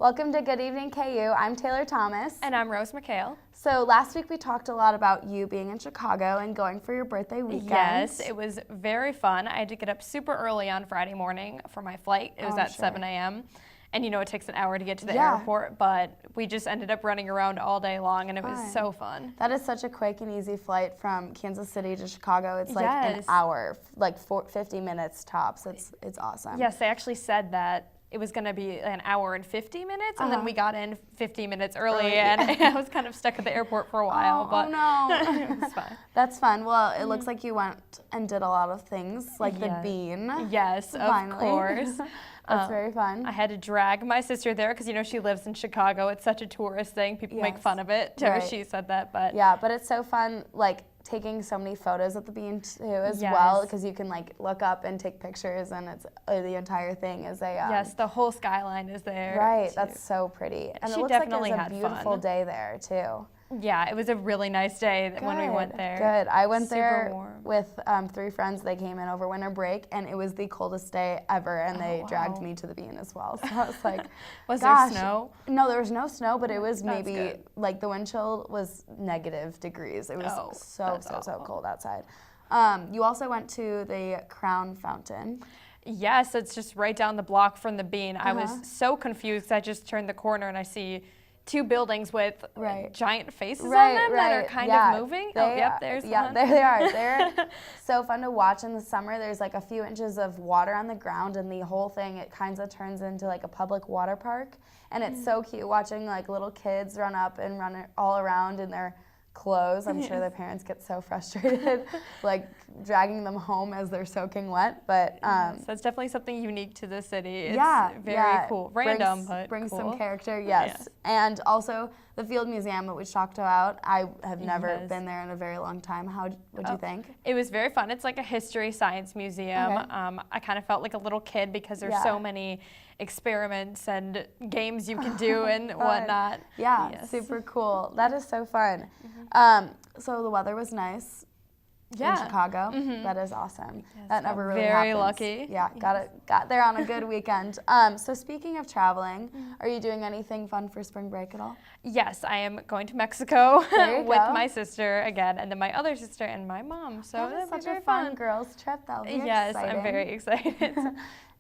Welcome to Good Evening KU. I'm Taylor Thomas. And I'm Rose McHale. So last week we talked a lot about you being in Chicago and going for your birthday weekend. Yes, it was very fun. I had to get up super early on Friday morning for my flight. It was at 7 a.m. And you know, it takes an hour to get to the airport, but we just ended up running around all day long and it was so fun. That is such a quick and easy flight from Kansas City to Chicago. It's like an hour, like 50 minutes tops. It's awesome. Yes, they actually said that it was going to be an hour and 50 minutes, and then we got in 50 minutes early, and I was kind of stuck at the airport for a while. Oh no. It was fun. That's fun. Well, it looks like you went and did a lot of things, like the bean. Yes, of course. That's very fun. I had to drag my sister there because, you know, she lives in Chicago. It's such a tourist thing. People make fun of it. She said that, but... Yeah, but it's so fun, like, taking so many photos at the bean, too, as well, because you can, like, look up and take pictures, and it's the entire thing is a... yes, the whole skyline is there. Right, too. That's so pretty. And she it looks definitely like it was a beautiful day there, too. Yeah, it was a really nice day when we went there. Good. I went Super there warm. with 3 friends. They came in over winter break, and it was the coldest day ever, and they dragged me to the bean as well. So I was like, was there snow? No, there was no snow, but it was maybe, good. like, the wind chill was -degrees. It was so cold outside. You also went to the Crown Fountain. Yes, it's just right down the block from the bean. I was so confused. I just turned the corner, and I see 2 buildings with giant faces on them that are kind of moving. There's one. Yeah, there they are. They're so fun to watch in the summer. There's like a few inches of water on the ground, and the whole thing, it kind of turns into like a public water park. And it's so cute watching like little kids run up and run all around in their clothes. I'm sure their parents get so frustrated, like dragging them home as they're soaking wet. But so it's definitely something unique to the city. It's very cool. Random, but brings cool. some character. Yes, and also the Field Museum that we talked about. I have never been there in a very long time. How would you think? It was very fun. It's like a history science museum. I kind of felt like a little kid because there's so many experiments and games you can do and whatnot. Yeah, super cool. That is so fun. So the weather was nice in Chicago. That is awesome. Yes, that never really very happens. lucky. Yeah, got there on a good weekend. So speaking of traveling, are you doing anything fun for spring break at all? Yes, I am going to Mexico with go. my sister again, and then my other sister and my mom. So that is that'll be such very a fun girls trip. That'll be yes, exciting. I'm very excited.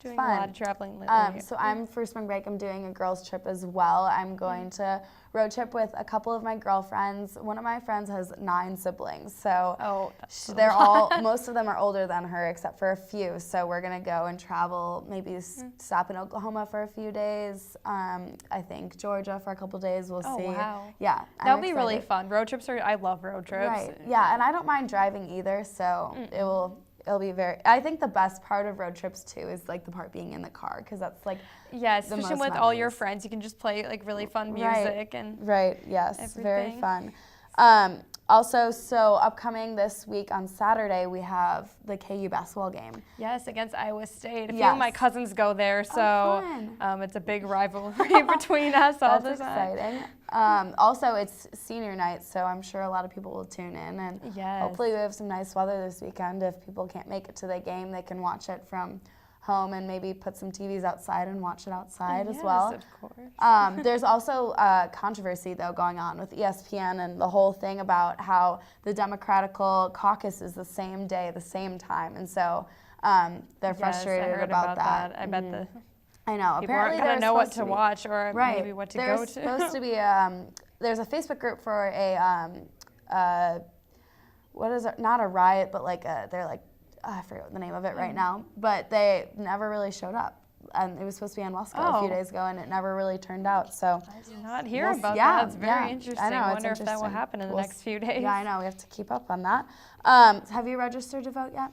Doing a lot of traveling lately. So I'm for spring break. I'm doing a girls trip as well. I'm going to road trip with a couple of my girlfriends. One of my friends has 9 siblings, so they're all most of them are older than her except for a few. So we're gonna go and travel. Maybe stop in Oklahoma for a few days. I think Georgia for a couple days. We'll see. Wow. Yeah, that'll be really fun. Road trips I love road trips. Right. Yeah, and I don't mind driving either. So it'll be I think the best part of road trips too is like the part being in the car, because that's like especially with all your friends, you can just play like really fun music and yes, very everything. fun. Also, so upcoming this week on Saturday, we have the KU basketball game. Yes, against Iowa State. A few of my cousins go there, so it's a big rivalry between us all the time. That's exciting. Also, it's senior night, so I'm sure a lot of people will tune in, and hopefully we have some nice weather this weekend. If people can't make it to the game, they can watch it from home and maybe put some TVs outside and watch it outside as well. Yes, of course. There's also controversy, though, going on with ESPN and the whole thing about how the Democratical caucus is the same day, the same time, and so they're frustrated about that. I bet I know. People Apparently, aren't going to know what to watch or maybe what to go to. There's supposed to be there's a Facebook group for what is it? Not a riot, but like they're like. I forget the name of it right now, but they never really showed up. And it was supposed to be in Moscow a few days ago, and it never really turned out. So I did not hear about that. It's very interesting. I wonder if that will happen in the next few days. Yeah, I know. We have to keep up on that. Have you registered to vote yet?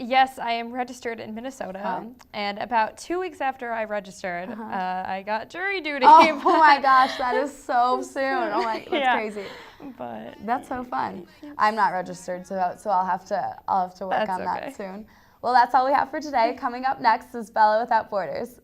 Yes, I am registered in Minnesota, and about 2 weeks after I registered, I got jury duty. Oh my gosh, that is so soon. Oh my, that's crazy. But that's so fun. I'm not registered to vote, so I'll have to work on that soon. Well, that's all we have for today. Coming up next is Bella Without Borders.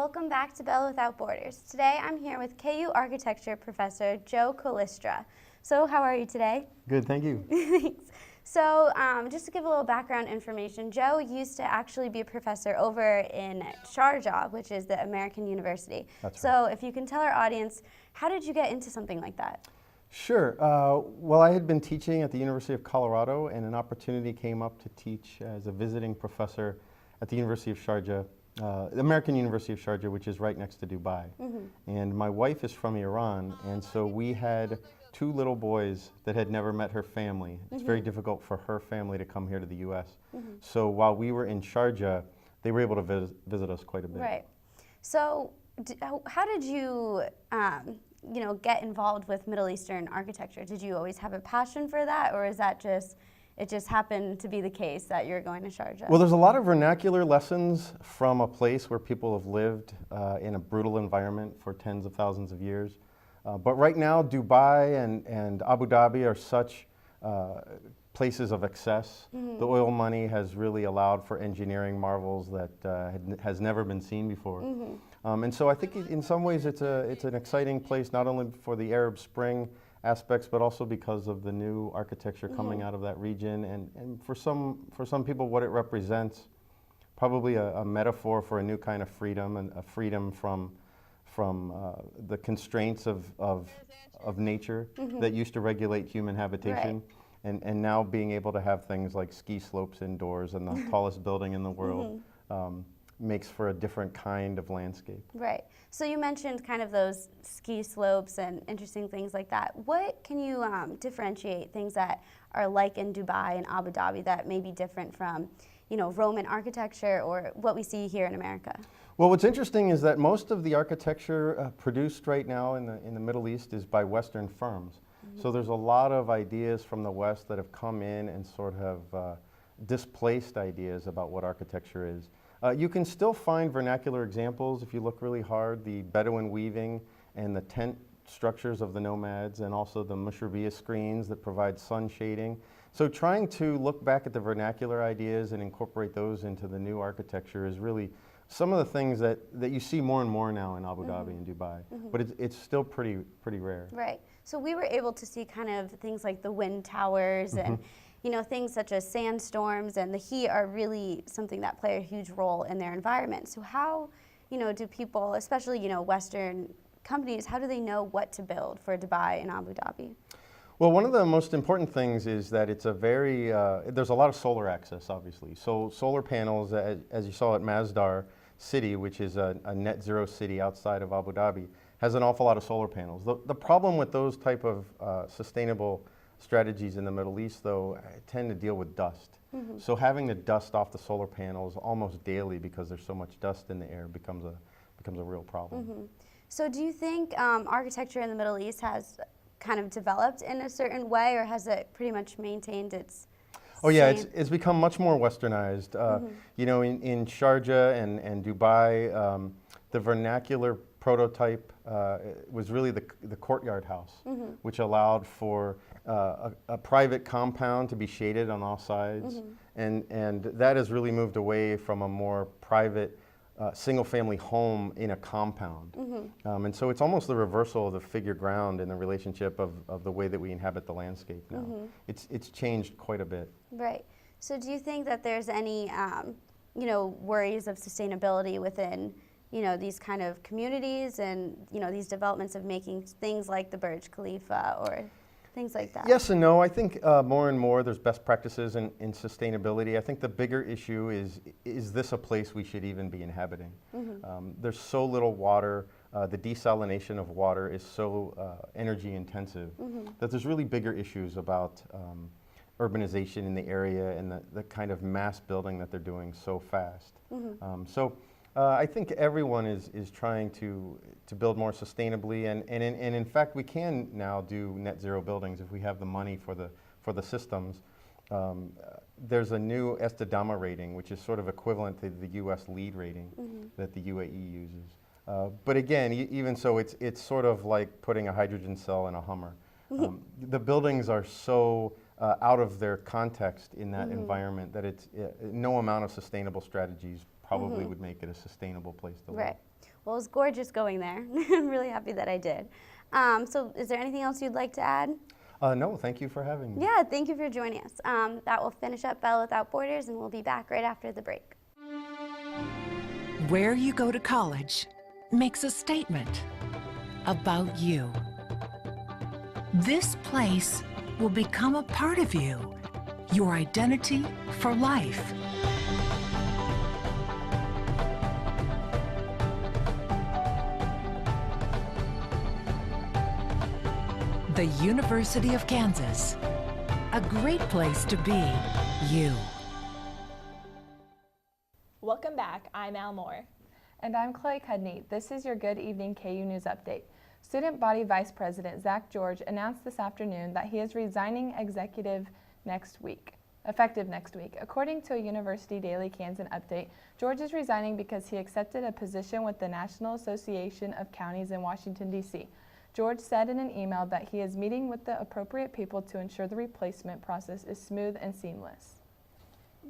Welcome back to Bell Without Borders. Today I'm here with KU Architecture Professor Joe Colistra. So how are you today? Good, thank you. Thanks. So just to give a little background information, Joe used to actually be a professor over in Sharjah, which is the American university. That's so if you can tell our audience, how did you get into something like that? Sure. Well, I had been teaching at the University of Colorado, and an opportunity came up to teach as a visiting professor at the University of Sharjah, the American University of Sharjah, which is right next to Dubai. And my wife is from Iran, and so we had 2 little boys that had never met her family. It's very difficult for her family to come here to the U.S. So while we were in Sharjah, they were able to visit us quite a bit. Right. So how did you, get involved with Middle Eastern architecture? Did you always have a passion for that, or is that just, it just happened to be the case that you're going to Sharjah? Well, there's a lot of vernacular lessons from a place where people have lived in a brutal environment for tens of thousands of years. But right now, Dubai and Abu Dhabi are such places of excess. The oil money has really allowed for engineering marvels that has never been seen before. And so I think in some ways it's an exciting place, not only for the Arab Spring aspects, but also because of the new architecture coming out of that region. And for some people, what it represents, probably a metaphor for a new kind of freedom, and a freedom from the constraints of nature that used to regulate human habitation. Right. And now being able to have things like ski slopes indoors and the tallest building in the world makes for a different kind of landscape. Right. So you mentioned kind of those ski slopes and interesting things like that. What can you differentiate things that are like in Dubai and Abu Dhabi that may be different from, Roman architecture or what we see here in America? Well, what's interesting is that most of the architecture produced right now in the Middle East is by Western firms. So there's a lot of ideas from the West that have come in and sort of displaced ideas about what architecture is. You can still find vernacular examples if you look really hard, the Bedouin weaving and the tent structures of the nomads, and also the mushrabiyah screens that provide sun shading. So trying to look back at the vernacular ideas and incorporate those into the new architecture is really some of the things that you see more and more now in Abu Dhabi and Dubai, but it's still pretty rare. Right. So we were able to see kind of things like the wind towers and things such as sandstorms and the heat are really something that play a huge role in their environment. So how, do people, especially, Western companies, how do they know what to build for Dubai and Abu Dhabi? Well, one of the most important things is that it's a very, there's a lot of solar access, obviously. So solar panels, as you saw at Masdar City, which is a net zero city outside of Abu Dhabi, has an awful lot of solar panels. The problem with those type of sustainable strategies in the Middle East, though, tend to deal with dust. So having to dust off the solar panels almost daily because there's so much dust in the air becomes a real problem. So do you think architecture in the Middle East has kind of developed in a certain way, or has it pretty much maintained its Oh yeah, it's become much more westernized. In Sharjah and Dubai, the vernacular prototype was really the courtyard house, which allowed for a private compound to be shaded on all sides, and that has really moved away from a more private single-family home in a compound. And so it's almost the reversal of the figure ground in the relationship of the way that we inhabit the landscape now. It's changed quite a bit. Right. So do you think that there's any, worries of sustainability within, these kind of communities and, these developments of making things like the Burj Khalifa or things like that? Yes and no. I think more and more there's best practices in sustainability. I think the bigger issue is this a place we should even be inhabiting? There's so little water. The desalination of water is so energy intensive that there's really bigger issues about urbanization in the area and the kind of mass building that they're doing so fast. I think everyone is trying to build more sustainably, and in fact we can now do net zero buildings if we have the money for the systems. There's a new Estidama rating, which is sort of equivalent to the U.S. LEED rating that the UAE uses. But again, even so, it's sort of like putting a hydrogen cell in a Hummer. The buildings are so out of their context in that environment that it's no amount of sustainable strategies probably would make it a sustainable place to live. Right. Well, it was gorgeous going there. I'm really happy that I did. So is there anything else you'd like to add? No, thank you for having me. Yeah, thank you for joining us. That will finish up Bell Without Borders, and we'll be back right after the break. Where you go to college makes a statement about you. This place will become a part of you, your identity for life. The University of Kansas, a great place to be you. Welcome back, I'm Al Moore. And I'm Chloe Cudney. This is your Good Evening KU News Update. Student Body Vice President Zach George announced this afternoon that he is resigning effective next week. According to a University Daily Kansan update, George is resigning because he accepted a position with the National Association of Counties in Washington, D.C. George said in an email that he is meeting with the appropriate people to ensure the replacement process is smooth and seamless.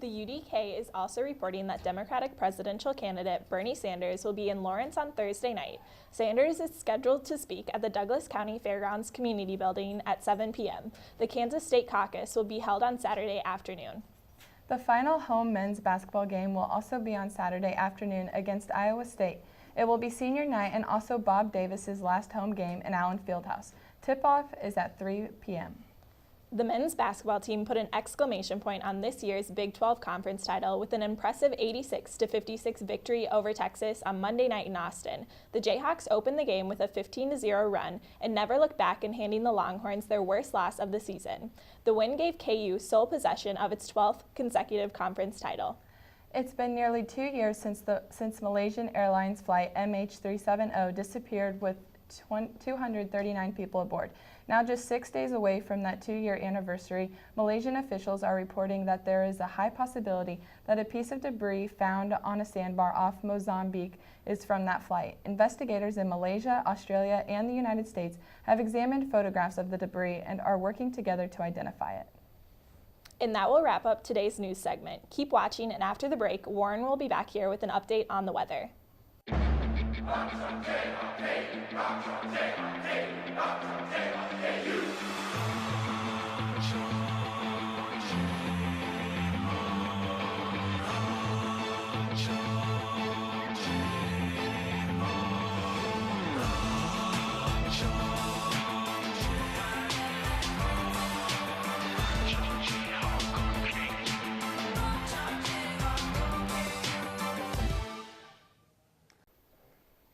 The UDK is also reporting that Democratic presidential candidate Bernie Sanders will be in Lawrence on Thursday night. Sanders is scheduled to speak at the Douglas County Fairgrounds Community Building at 7 p.m. The Kansas State Caucus will be held on Saturday afternoon. The final home men's basketball game will also be on Saturday afternoon against Iowa State. It will be senior night and also Bob Davis's last home game in Allen Fieldhouse. Tip-off is at 3 p.m. The men's basketball team put an exclamation point on this year's Big 12 conference title with an impressive 86-56 victory over Texas on Monday night in Austin. The Jayhawks opened the game with a 15-0 run and never looked back in handing the Longhorns their worst loss of the season. The win gave KU sole possession of its 12th consecutive conference title. It's been nearly 2 years since Malaysian Airlines flight MH370 disappeared with 239 people aboard. Now just 6 days away from that 2-year anniversary, Malaysian officials are reporting that there is a high possibility that a piece of debris found on a sandbar off Mozambique is from that flight. Investigators in Malaysia, Australia, and the United States have examined photographs of the debris and are working together to identify it. And that will wrap up today's news segment. Keep watching, and after the break, Warren will be back here with an update on the weather.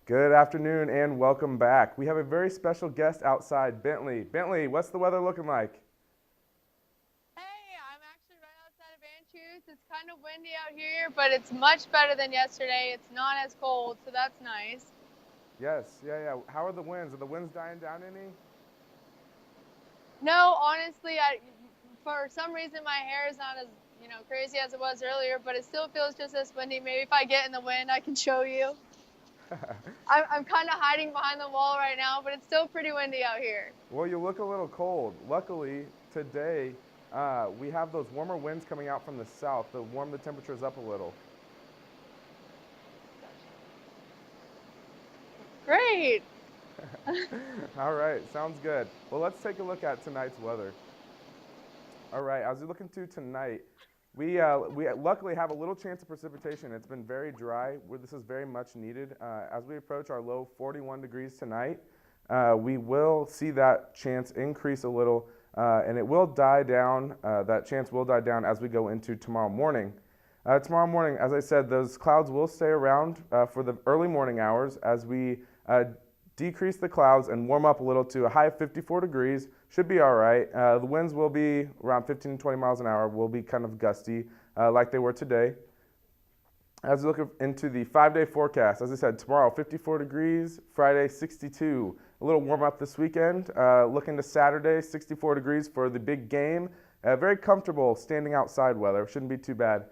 Good afternoon and welcome back. We have a very special guest outside, Bentley. Bentley, what's the weather looking like? Hey, I'm actually right outside of Anschutz. It's kind of windy out here, but it's much better than yesterday. It's not as cold, so that's nice. Yes, yeah. How are the winds? Are the winds dying down any? No, honestly, for some reason my hair is not as crazy as it was earlier, but it still feels just as windy. Maybe if I get in the wind, I can show you. I'm kind of hiding behind the wall right now, but it's still pretty windy out here. Well, you look a little cold. Luckily, today we have those warmer winds coming out from the south that warm the temperatures up a little. Great. All right, sounds good. Well, let's take a look at tonight's weather. All right, as we look into tonight, we luckily have a little chance of precipitation. It's been very dry. This is very much needed. As we approach our low 41 degrees tonight, we will see that chance increase a little, and it will die down. That chance will die down as we go into tomorrow morning. Tomorrow morning, as I said, those clouds will stay around for the early morning hours as we decrease the clouds and warm up a little to a high of 54 degrees. Should be all right. The winds will be around 15 to 20 miles an hour, will be kind of gusty like they were today. As we look into the 5-day forecast, as I said, tomorrow 54 degrees, Friday 62. A little warm up this weekend. Looking to Saturday, 64 degrees for the big game. Very comfortable standing outside weather. Shouldn't be too bad.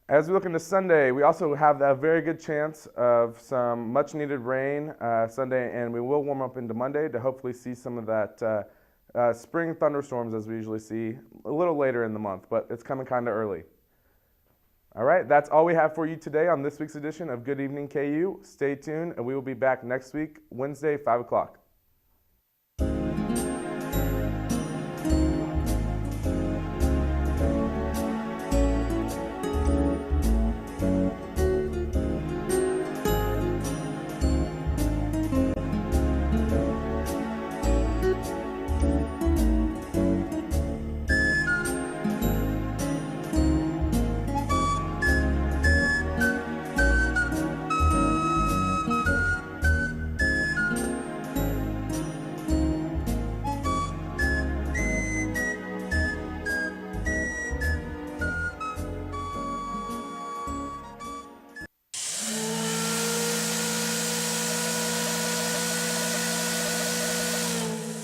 As we look into Sunday, we also have a very good chance of some much needed rain Sunday, and we will warm up into Monday to hopefully see some of that spring thunderstorms as we usually see a little later in the month, but it's coming kind of early. All right, that's all we have for you today on this week's edition of Good Evening KU. Stay tuned, and we will be back next week, Wednesday, 5 o'clock.